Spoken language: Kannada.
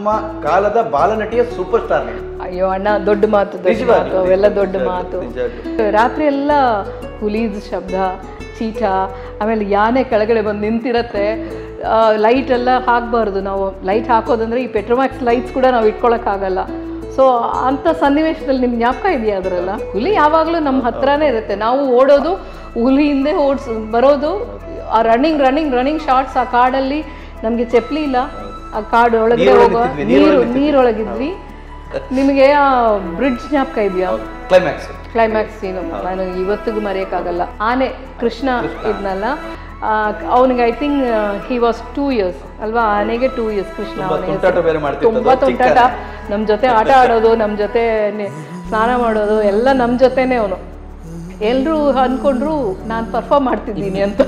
ನಮ್ಮ ಕಾಲದ ಬಾಲನಟಿಯ ಸೂಪರ್ ಸ್ಟಾರ್ ನೀವು. ಅಯ್ಯೋ ಅಣ್ಣ, ದೊಡ್ಡ ಮಾತು ಅವೆಲ್ಲ ದೊಡ್ಡ ಮಾತು. ರಾತ್ರಿ ಎಲ್ಲ ಹುಲಿದ ಶಬ್ದ, ಚೀಟ, ಆಮೇಲೆ ಯಾನೆ ಕೆಳಗಡೆ ಬಂದು ನಿಂತಿರತ್ತೆ. ಲೈಟ್ ಎಲ್ಲ ಹಾಕಬಾರ್ದು. ನಾವು ಲೈಟ್ ಹಾಕೋದಂದ್ರೆ ಈ ಪೆಟ್ರೋಮ್ಯಾಕ್ಸ್ ಲೈಟ್ಸ್ ಕೂಡ ನಾವು ಇಟ್ಕೊಳಕ್ಕಾಗಲ್ಲ. ಸೊ ಅಂಥ ಸನ್ನಿವೇಶದಲ್ಲಿ ನಿಮ್ಗೆ ಜ್ಞಾಪಕ ಇದೆಯಾ ಅದರೆಲ್ಲ? ಹುಲಿ ಯಾವಾಗಲೂ ನಮ್ಮ ಹತ್ರನೇ ಇರುತ್ತೆ. ನಾವು ಓಡೋದು, ಹುಲಿ ಹಿಂದೆ ಬರೋದು, ಆ ರನ್ನಿಂಗ್ ಶಾರ್ಟ್ಸ್. ಆ ಕಾಡಲ್ಲಿ ನಮಗೆ ಚಪ್ಪಲಿ ಇಲ್ಲ, ಆ ಕಾಡು ಒಳಗಡೆ ಹೋಗೋ ನೀರೊಳಗಿದ್ವಿ. ನಿಮಗೆ ಆ ಬ್ರಿಡ್ಜ್ ಜ್ಞಾಪಕ ಇದೆಯಾ? ಕ್ಲೈಮ್ಯಾಕ್ಸ್ ಸೀನು ನಾನು ಇವತ್ತಿಗೂ ಮರೆಯೋಕ್ಕಾಗಲ್ಲ. ಆನೆ ಕೃಷ್ಣ ಇದ್ನಲ್ಲ, ಅವನಿಗೆ I think he was 2 years ಅಲ್ವಾ? ಆನೆಗೆ 2 years. ಕೃಷ್ಣ ತುಂಬ ತುಂಟಾಟ. ನಮ್ಮ ಜೊತೆ ಆಟ ಆಡೋದು, ನಮ್ಮ ಜೊತೆ ಸ್ನಾನ ಮಾಡೋದು ಎಲ್ಲ ನಮ್ಮ ಜೊತೆನೇ ಅವನು. ಎಲ್ಲರೂ ಅಂದ್ಕೊಂಡ್ರು ನಾನು ಪರ್ಫಾರ್ಮ್ ಮಾಡ್ತಿದ್ದೀನಿ ಅಂತ.